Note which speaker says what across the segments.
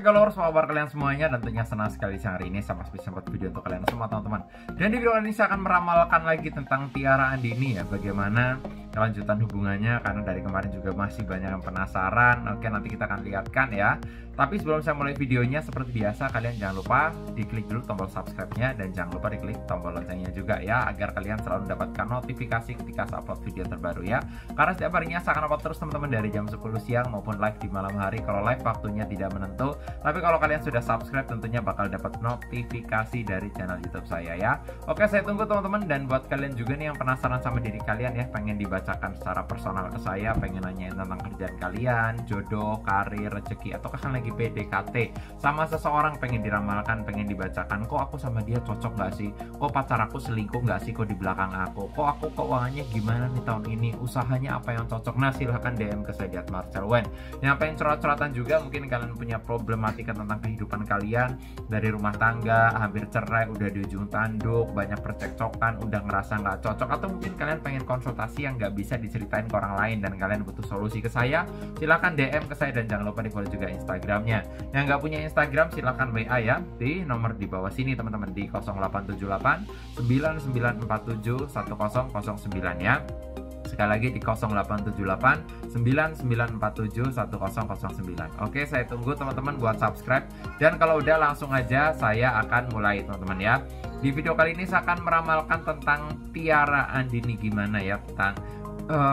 Speaker 1: Galors, apa kabar kalian semuanya? Dan tentunya senang sekali siang hari ini saya masih bisa buat video untuk kalian semua teman-teman. Dan di video kali ini saya akan meramalkan lagi tentang Tiara Andini ya, bagaimana kelanjutan hubungannya, karena dari kemarin juga masih banyak yang penasaran. Oke, nanti kita akan lihatkan ya. Tapi sebelum saya mulai videonya, seperti biasa kalian jangan lupa diklik dulu tombol subscribe-nya dan jangan lupa diklik tombol loncengnya juga ya, agar kalian selalu mendapatkan notifikasi ketika saya upload video terbaru ya. Karena setiap harinya saya akan upload terus teman-teman, dari jam 10 siang maupun live di malam hari. Kalau live waktunya tidak menentu, tapi kalau kalian sudah subscribe tentunya bakal dapat notifikasi dari channel YouTube saya ya. Oke, saya tunggu teman-teman. Dan buat kalian juga nih yang penasaran sama diri kalian ya, pengen dibacakan secara personal ke saya, pengen nanyain tentang kerjaan kalian, jodoh, karir, rezeki, atau kan lagi PDKT sama seseorang, pengen diramalkan, pengen dibacakan, kok aku sama dia cocok gak sih, kok pacar aku selingkuh gak sih, kok di belakang aku, kok aku keuangannya gimana nih tahun ini, usahanya apa yang cocok. Nah, silahkan DM ke saya di @marcelwen. Yang pengen curhat-curhatan juga, mungkin kalian punya problematika tentang kehidupan kalian, dari rumah tangga, hampir cerai, udah di ujung tanduk, banyak percekcokan, udah ngerasa nggak cocok, atau mungkin kalian pengen konsultasi yang nggak bisa diceritain ke orang lain dan kalian butuh solusi ke saya, silahkan DM ke saya dan jangan lupa di follow juga Instagramnya. Yang nggak punya Instagram silahkan WA ya, di nomor di bawah sini teman-teman, di 0878 9947 1009 ya. Sekali lagi di 0878 9947 1009. Oke, saya tunggu teman-teman buat subscribe. Dan kalau udah langsung aja saya akan mulai teman-teman ya. Di video kali ini saya akan meramalkan tentang Tiara Andini gimana ya, tentang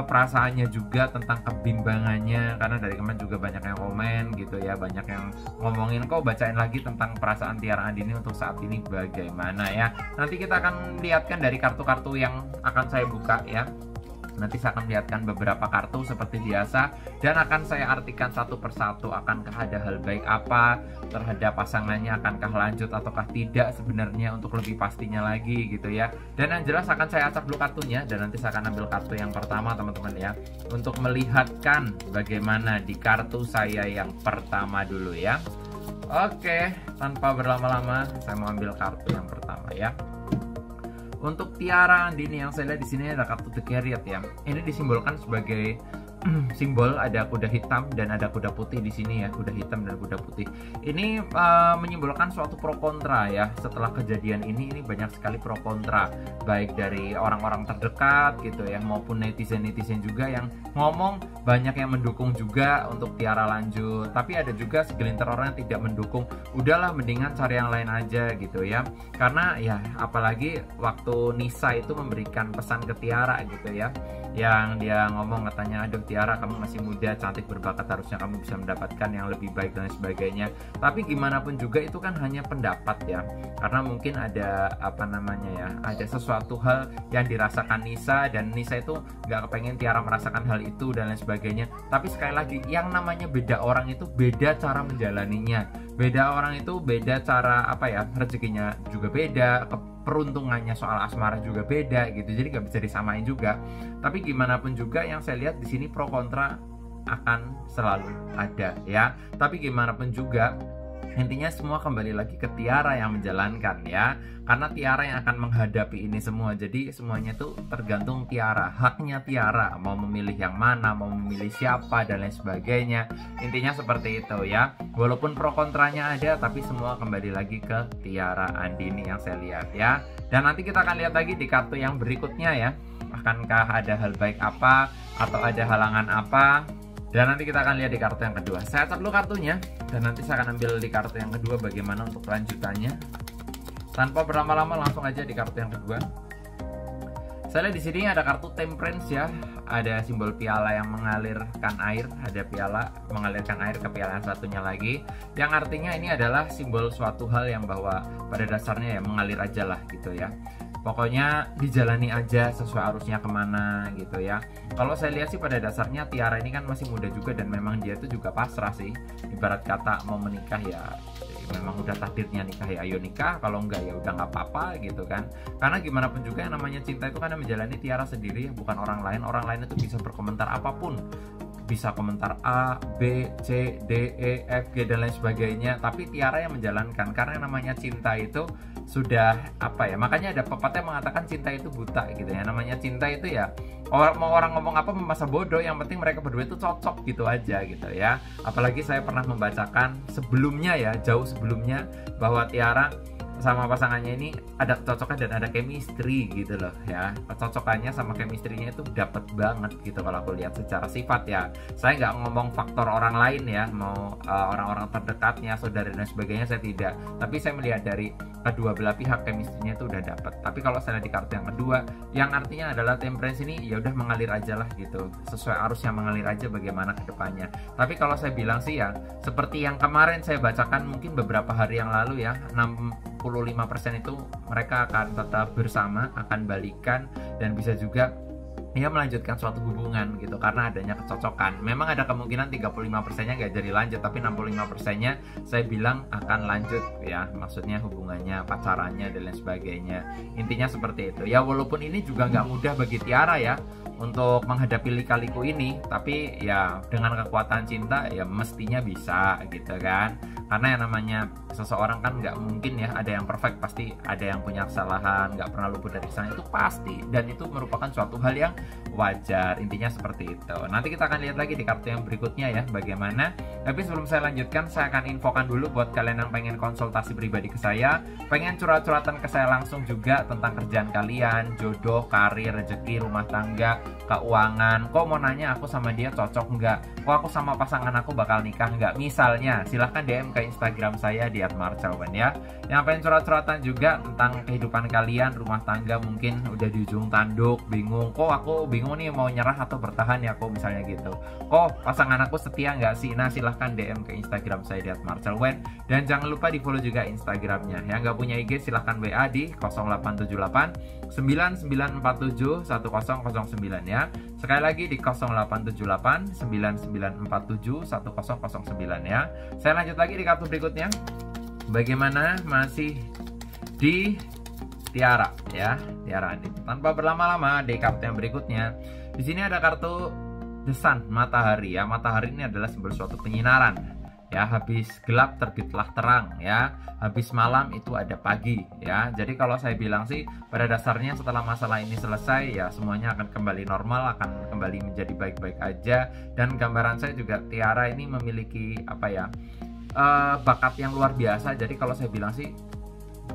Speaker 1: perasaannya juga, tentang kebimbangannya, karena dari kemarin juga banyak yang komen gitu ya, banyak yang ngomongin kok bacain lagi tentang perasaan Tiara Andini untuk saat ini bagaimana ya. Nanti kita akan lihatkan dari kartu-kartu yang akan saya buka ya. Nanti saya akan lihatkan beberapa kartu seperti biasa, dan akan saya artikan satu persatu, akankah ada hal baik apa terhadap pasangannya, akankah lanjut ataukah tidak sebenarnya, untuk lebih pastinya lagi gitu ya. Dan yang jelas akan saya acak dulu kartunya, dan nanti saya akan ambil kartu yang pertama teman-teman ya, untuk melihatkan bagaimana di kartu saya yang pertama dulu ya. Oke, tanpa berlama-lama saya mau ambil kartu yang pertama ya. Untuk Tiara Andini yang saya lihat di sini ada kartu The Chariot ya. Ini disimbolkan sebagai simbol ada kuda hitam dan ada kuda putih di sini ya, kuda hitam dan kuda putih. Ini menyimbolkan suatu pro kontra ya. Setelah kejadian ini banyak sekali pro kontra, baik dari orang-orang terdekat gitu ya, maupun netizen-netizen juga yang ngomong, banyak yang mendukung juga untuk Tiara lanjut. Tapi ada juga segelintir orang yang tidak mendukung. Udahlah, mendingan cari yang lain aja gitu ya. Karena ya apalagi waktu Nisa itu memberikan pesan ke Tiara gitu ya, yang dia ngomong katanya, aduh Tiara kamu masih muda, cantik, berbakat, harusnya kamu bisa mendapatkan yang lebih baik dan sebagainya. Tapi gimana pun juga itu kan hanya pendapat ya, karena mungkin ada apa namanya ya, ada sesuatu hal yang dirasakan Nisa, dan Nisa itu nggak kepengen Tiara merasakan hal itu dan lain sebagainya. Tapi sekali lagi, yang namanya beda orang itu beda cara menjalaninya, beda orang itu beda cara apa ya, rezekinya juga beda, peruntungannya soal asmara juga beda gitu, jadi nggak bisa disamain juga. Tapi gimana pun juga yang saya lihat di sini pro kontra akan selalu ada ya. Tapi gimana pun juga intinya semua kembali lagi ke Tiara yang menjalankan ya, karena Tiara yang akan menghadapi ini semua. Jadi semuanya itu tergantung Tiara, haknya Tiara mau memilih yang mana, mau memilih siapa dan lain sebagainya. Intinya seperti itu ya. Walaupun pro kontranya ada, tapi semua kembali lagi ke Tiara Andini yang saya lihat ya. Dan nanti kita akan lihat lagi di kartu yang berikutnya ya, akankah ada hal baik apa atau ada halangan apa. Dan nanti kita akan lihat di kartu yang kedua. Saya acak dulu kartunya, dan nanti saya akan ambil di kartu yang kedua bagaimana untuk lanjutannya. Tanpa berlama-lama langsung aja di kartu yang kedua. Saya lihat di sini ada kartu Temperance ya, ada simbol piala yang mengalirkan air, ada piala mengalirkan air ke piala yang satunya lagi, yang artinya ini adalah simbol suatu hal yang bahwa pada dasarnya ya mengalir aja lah gitu ya. Pokoknya dijalani aja sesuai arusnya kemana gitu ya. Kalau saya lihat sih pada dasarnya Tiara ini kan masih muda juga, dan memang dia itu juga pasrah sih. Ibarat kata mau menikah ya memang udah takdirnya nikah ya, ayo nikah. Kalau enggak ya udah nggak apa-apa gitu kan. Karena gimana pun juga yang namanya cinta itu kan yang menjalani Tiara sendiri, bukan orang lain. Orang lain itu bisa berkomentar apapun, bisa komentar A, B, C, D, E, F, G dan lain sebagainya, tapi Tiara yang menjalankan. Karena yang namanya cinta itu sudah apa ya, makanya ada pepatah yang mengatakan cinta itu buta gitu ya. Namanya cinta itu ya mau orang ngomong apa masa bodoh, yang penting mereka berdua itu cocok gitu aja gitu ya. Apalagi saya pernah membacakan sebelumnya ya, jauh sebelumnya, bahwa Tiara sama pasangannya ini ada kecocokan dan ada chemistry gitu loh ya. Kecocokannya sama chemistry-nya itu dapat banget gitu kalau aku lihat secara sifat ya. Saya nggak ngomong faktor orang lain ya, mau orang-orang terdekatnya, saudara dan sebagainya, saya tidak. Tapi saya melihat dari kedua belah pihak chemistry-nya itu udah dapat. Tapi kalau saya lihat di kartu yang kedua, yang artinya adalah temperance ini ya udah mengalir aja lah gitu, sesuai arusnya mengalir aja bagaimana ke depannya. Tapi kalau saya bilang sih ya, seperti yang kemarin saya bacakan mungkin beberapa hari yang lalu ya, 65% itu mereka akan tetap bersama, akan balikan, dan bisa juga dia melanjutkan suatu hubungan gitu karena adanya kecocokan. Memang ada kemungkinan 35%-nya nggak jadi lanjut, tapi 65%-nya saya bilang akan lanjut ya, maksudnya hubungannya, pacarannya, dan lain sebagainya. Intinya seperti itu ya. Walaupun ini juga nggak mudah bagi Tiara ya untuk menghadapi lika-liku ini, tapi ya dengan kekuatan cinta ya mestinya bisa gitu kan. Karena yang namanya seseorang kan nggak mungkin ya ada yang perfect, pasti ada yang punya kesalahan, nggak pernah luput dari kesalahan, itu pasti, dan itu merupakan suatu hal yang wajar. Intinya seperti itu. Nanti kita akan lihat lagi di kartu yang berikutnya ya bagaimana. Tapi sebelum saya lanjutkan, saya akan infokan dulu buat kalian yang pengen konsultasi pribadi ke saya, pengen curhat-curhatan ke saya langsung juga tentang kerjaan kalian, jodoh, karir, rezeki, rumah tangga, keuangan. Kok mau nanya aku sama dia cocok nggak? Kok aku sama pasangan aku bakal nikah nggak? Misalnya, silahkan DM ke Instagram saya di @marcelwan ya. Yang pengen curhat-curhatan juga tentang kehidupan kalian, rumah tangga, mungkin udah di ujung tanduk, bingung, kok aku bingung nih mau nyerah atau bertahan ya, kok misalnya gitu. Kok pasangan aku setia nggak sih? Nah, silahkan DM ke Instagram saya di @marcelwan, dan jangan lupa di follow juga Instagramnya. Yang nggak punya IG silahkan WA di 0878 9947 1009 ya. Sekali lagi di 0878 9947 1009 ya. Saya lanjut lagi di kartu berikutnya. Bagaimana masih di Tiara ya, Tiara Andi. Tanpa berlama-lama di kartu yang berikutnya. Di sini ada kartu The Sun, matahari ya. Matahari ini adalah simbol suatu penyinaran. Ya, habis gelap terbitlah terang ya, habis malam itu ada pagi ya. Jadi kalau saya bilang sih pada dasarnya setelah masalah ini selesai ya semuanya akan kembali normal, akan kembali menjadi baik-baik aja. Dan gambaran saya juga Tiara ini memiliki apa ya, bakat yang luar biasa. Jadi kalau saya bilang sih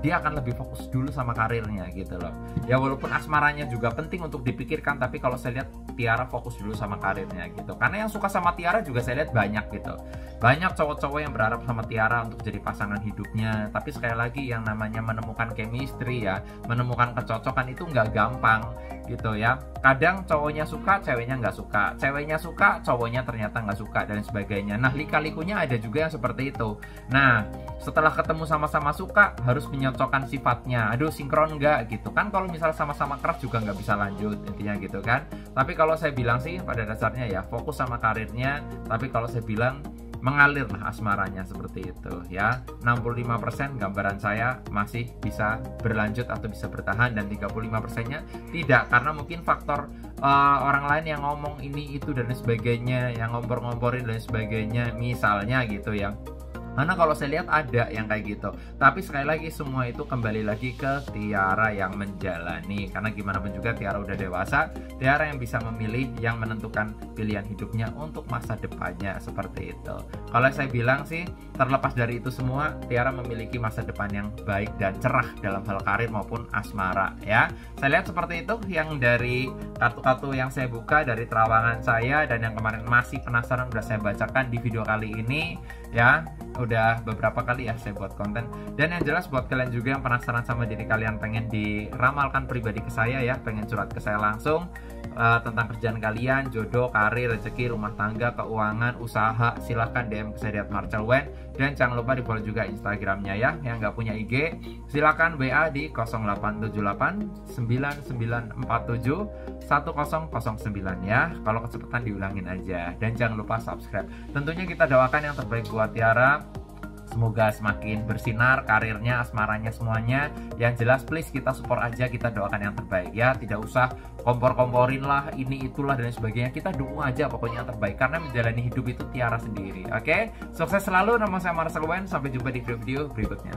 Speaker 1: dia akan lebih fokus dulu sama karirnya gitu loh ya. Walaupun asmaranya juga penting untuk dipikirkan, tapi kalau saya lihat Tiara fokus dulu sama karirnya gitu. Karena yang suka sama Tiara juga saya lihat banyak gitu, banyak cowok-cowok yang berharap sama Tiara untuk jadi pasangan hidupnya. Tapi sekali lagi yang namanya menemukan chemistry ya, menemukan kecocokan itu nggak gampang gitu ya. Kadang cowoknya suka, ceweknya nggak suka, ceweknya suka, cowoknya ternyata nggak suka, dan sebagainya. Nah, lika-likunya ada juga yang seperti itu. Nah, setelah ketemu sama-sama suka, harus menyocokkan sifatnya. Aduh, sinkron nggak gitu kan. Kalau misal sama-sama keras juga nggak bisa lanjut, intinya gitu kan. Tapi kalau saya bilang sih pada dasarnya ya fokus sama karirnya. Tapi kalau saya bilang mengalir lah asmaranya, seperti itu ya. 65% gambaran saya masih bisa berlanjut atau bisa bertahan, dan 35%-nya tidak, karena mungkin faktor orang lain yang ngomong ini itu dan sebagainya, yang ngompor-ngomporin dan sebagainya misalnya gitu ya. Karena kalau saya lihat ada yang kayak gitu. Tapi sekali lagi semua itu kembali lagi ke Tiara yang menjalani. Karena gimana pun juga Tiara udah dewasa, Tiara yang bisa memilih, yang menentukan pilihan hidupnya untuk masa depannya, seperti itu. Kalau saya bilang sih, terlepas dari itu semua, Tiara memiliki masa depan yang baik dan cerah dalam hal karir maupun asmara ya. Saya lihat seperti itu yang dari kartu-kartu yang saya buka dari terawangan saya, dan yang kemarin masih penasaran udah saya bacakan di video kali ini ya. Udah beberapa kali ya saya buat konten. Dan yang jelas buat kalian juga yang penasaran sama diri kalian, pengen diramalkan pribadi ke saya ya, pengen curhat ke saya langsung tentang kerjaan kalian, jodoh, karir, rezeki, rumah tangga, keuangan, usaha, silahkan DM ke saya di @marcelwan. Dan jangan lupa di follow juga Instagramnya ya. Yang nggak punya IG silahkan WA di 0878 9947 1009 ya. Kalau kecepatan diulangin aja. Dan jangan lupa subscribe. Tentunya kita doakan yang terbaik buat Tiara. Semoga semakin bersinar karirnya, asmaranya, semuanya. Yang jelas please kita support aja, kita doakan yang terbaik ya. Tidak usah kompor-komporin lah, ini itulah dan sebagainya. Kita dukung aja pokoknya yang terbaik, karena menjalani hidup itu Tiara sendiri. Oke? Sukses selalu, nama saya Marcelwan. Sampai jumpa di video berikutnya.